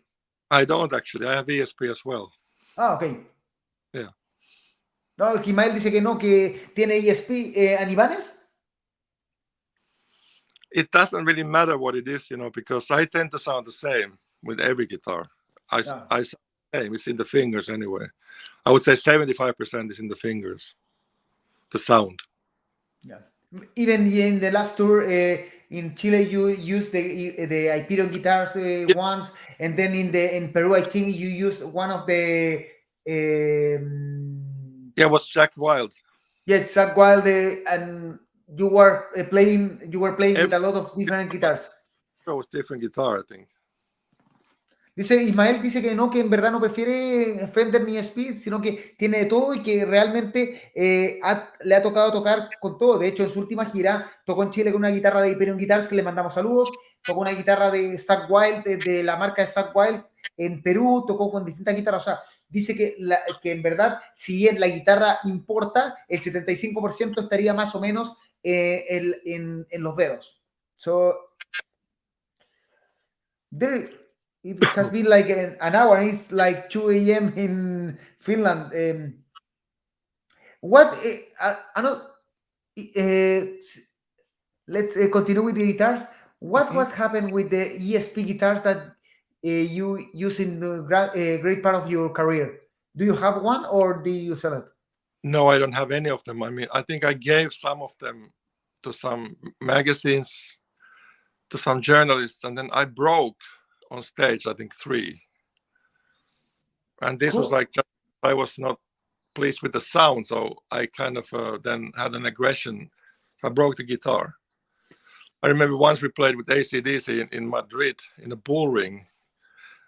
I don't actually. I have ESP as well.
Ah, okay.
Yeah.
No, Ismael dice que no, que tiene ESP and Ibanez.
It doesn't really matter what it is, because I tend to sound the same with every guitar. I sound the same. It's in the fingers anyway. I would say 75% is in the fingers, the sound.
Yeah. Even in the last tour in Chile, you used the Hyperion guitars once, and then in Peru, I think you used one of the.
It was Jack Wild.
Yes, Jack Wild, and you were playing with a lot of different guitars.
It was different guitar, I think.
Dice Ismael, dice que no, que en verdad no prefiere Fender ni ESP, sino que tiene de todo y que realmente le ha tocado tocar con todo. De hecho, en su última gira tocó en Chile con una guitarra de Hyperion Guitars, que le mandamos saludos, tocó una guitarra de Zack Wild, de la marca de Zack Wild. En Perú tocó con distintas guitarras. O sea, dice que en verdad, si bien la guitarra importa, el 75% estaría más o menos en los dedos. So, it has been like an hour. It's like 2 a.m. in Finland. Let's continue with the guitars. What happened with the ESP guitars that you use in the great part of your career? Do you have one or do you sell it?
No, I don't have any of them. I mean, I think I gave some of them to some magazines, to some journalists, and then I broke on stage, I think 3. And this was like, I was not pleased with the sound, so I kind of then had an aggression. I broke the guitar. I remember once we played with AC/DC in Madrid in a bull ring,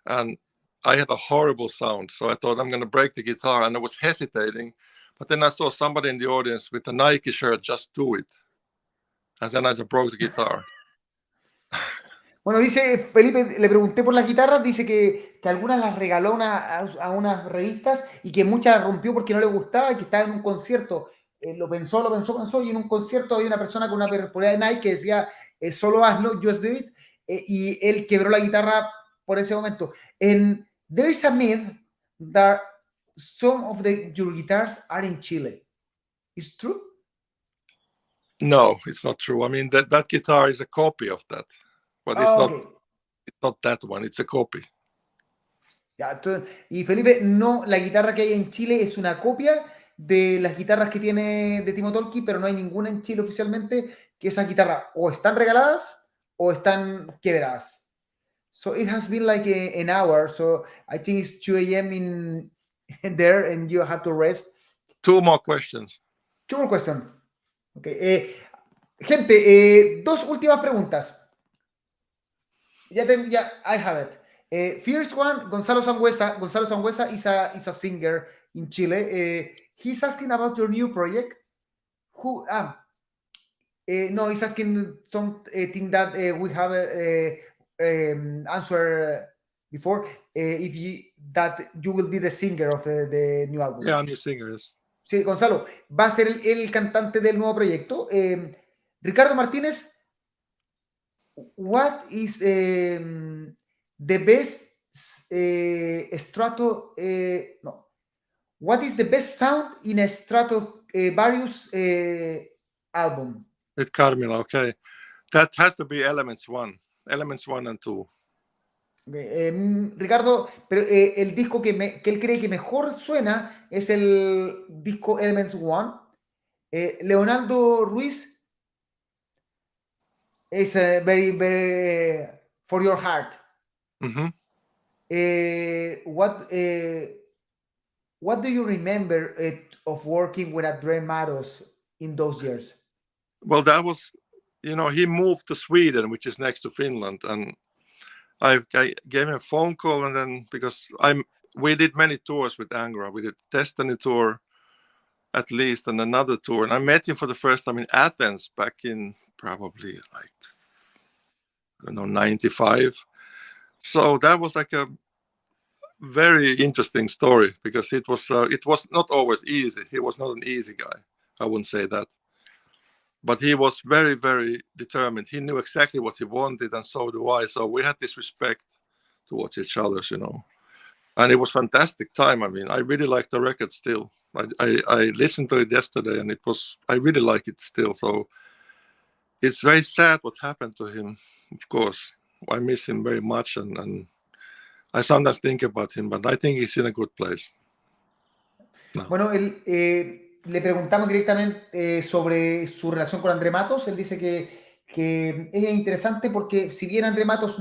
and I had a horrible sound. So I thought, I'm going to break the guitar, and I was hesitating. But then I saw somebody in the audience with a Nike shirt, just do it. And then I just broke the guitar.
Bueno, dice Felipe, le pregunté por las guitarras, dice que algunas las regaló a unas revistas y que muchas las rompió porque no le gustaba y que estaba en un concierto. Lo pensó y en un concierto había una persona con una polera de Nike que decía, solo hazlo, just do it, y él quebró la guitarra por ese momento. And there is a myth that some of your guitars are in Chile. Is true?
No, it's not true. I mean, that guitar is a copy of that. But it's not that one, it's a copy.
Ya, entonces, y Felipe, no, la guitarra que hay en Chile es una copia de las guitarras que tiene de Timo Tolkki, pero no hay ninguna en Chile oficialmente, que esas guitarras o están regaladas o están quebradas. So it has been like an hour, so I think it's 2 a.m. in there and you have to rest.
2 more questions.
2 more questions. Okay. Gente, 2 últimas preguntas. I have it. First one, Gonzalo Sangüesa. Gonzalo Sangüesa is a singer in Chile. He's asking about your new project. No, he's asking something that we have answered before. That you will be the singer of the new album.
Yeah, I'm the singer, yes.
Sí, Gonzalo, va a ser el cantante del nuevo proyecto. Ricardo Martínez, what is the best Strato? No. What is the best sound in a Strato various album?
With Carmela, okay. That has to be Elements 1 and 2.
Ricardo, pero el disco que él cree que mejor suena es el disco Elements 1. Leonardo Ruiz is very, very for your heart.
Mm-hmm.
What do you remember of working with Adrian Matos in those years?
Well, that was, he moved to Sweden, which is next to Finland, and I gave him a phone call, and then because we did many tours with Angra, we did Destiny tour, at least, and another tour. And I met him for the first time in Athens back in probably like, I don't know, 95. So that was like a very interesting story, because it was not always easy. He was not an easy guy. I wouldn't say that. But he was very, very determined. He knew exactly what he wanted, and so do I. So we had this respect towards each other, you know. And it was fantastic time. I mean, I really like the record still. I listened to it yesterday, and I really like it still. So it's very sad what happened to him, of course. I miss him very much, and I sometimes think about him, but I think he's in a good place. No.
Bueno, le preguntamos directamente sobre su relación con André Matos. Él dice que es interesante porque si bien André Matos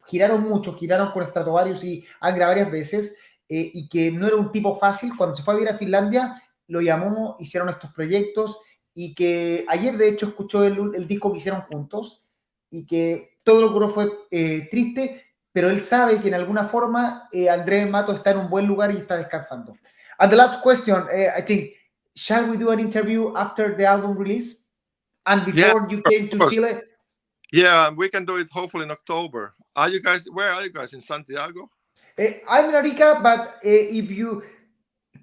giraron mucho, giraron con Stratovarius y Angra varias veces, y que no era un tipo fácil, cuando se fue a vivir a Finlandia, lo llamó, hicieron estos proyectos, y que ayer de hecho escuchó el disco que hicieron juntos, y que todo lo que ocurrió fue triste, pero él sabe que en alguna forma André Matos está en un buen lugar y está descansando. And the last question, I think, shall we do an interview after the album release? And before you came to Chile?
Yeah, we can do it hopefully in October. Where are you guys? In Santiago?
I'm in Arica, but if you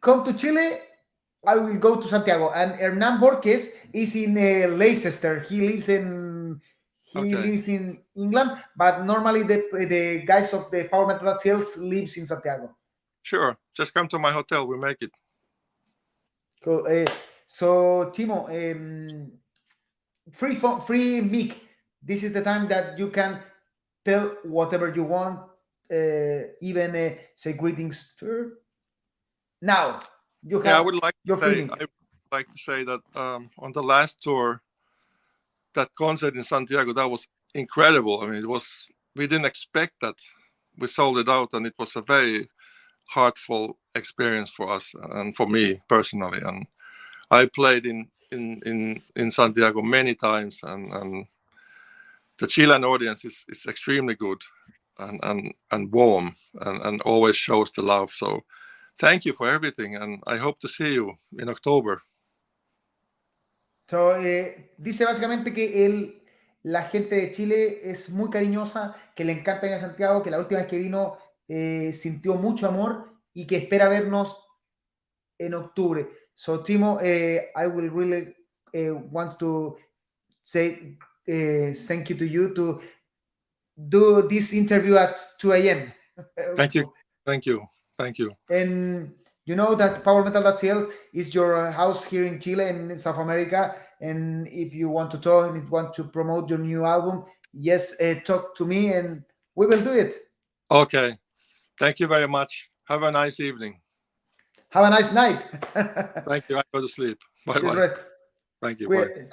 come to Chile, I will go to Santiago. And Hernán Borges is in Leicester. He lives in England, but normally the guys of the Power Metal Sales lives in Santiago.
Sure, just come to my hotel. We make it.
Cool. So Timo, free mic. This is the time that you can tell whatever you want, even say greetings. Now you have.
Yeah, I would like
to
say that on the last tour, that concert in Santiago, that was incredible. I mean, we didn't expect that. We sold it out, and it was a very heartful experience for us and for me personally. And I played in Santiago many times, and the Chilean audience is extremely good and warm and always shows the love. So thank you for everything, and I hope to see you in October.
So, dice básicamente que la gente de Chile es muy cariñosa, que le encanta ir a Santiago, que la última vez que vino sintió mucho amor y que espera vernos en octubre. So, Timo, I will really want to say thank you to you to do this interview at 2 a.m.
Thank you. Thank you. Thank you.
And you know that PowerMetal.cl is your house here in Chile and in South America. And if you want to talk and if you want to promote your new album, yes, talk to me and we will do it.
Okay. Thank you very much. Have a nice evening.
Have a nice night.
Thank you. I go to sleep. Bye-bye.
Rest.
Thank you. Bye.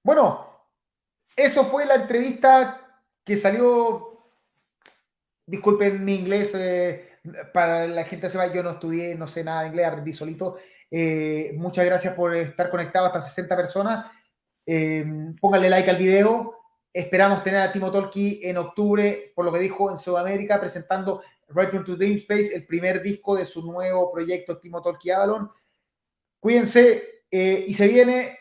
Bueno, eso fue la entrevista que salió. Disculpen mi inglés, para la gente que sepa, yo no estudié, no sé nada de inglés, aprendí solito. Muchas gracias por estar conectados, hasta 60 personas. Pónganle like al video. Esperamos tener a Timo Tolkki en octubre, por lo que dijo, en Sudamérica, presentando Return to Dreamspace, el primer disco de su nuevo proyecto Timo Tolkki Avalon. Cuídense, y se viene.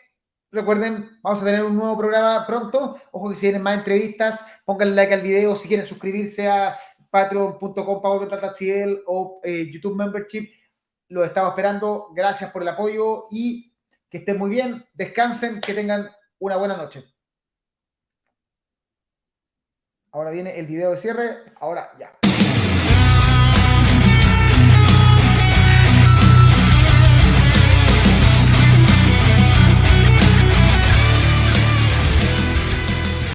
Recuerden, vamos a tener un nuevo programa pronto. Ojo que si tienen más entrevistas, pónganle like al video. Si quieren suscribirse a patreon.com/PowerMetal.cl o YouTube Membership, lo estamos esperando. Gracias por el apoyo y que estén muy bien. Descansen, que tengan una buena noche. Ahora viene el video de cierre. Ahora ya.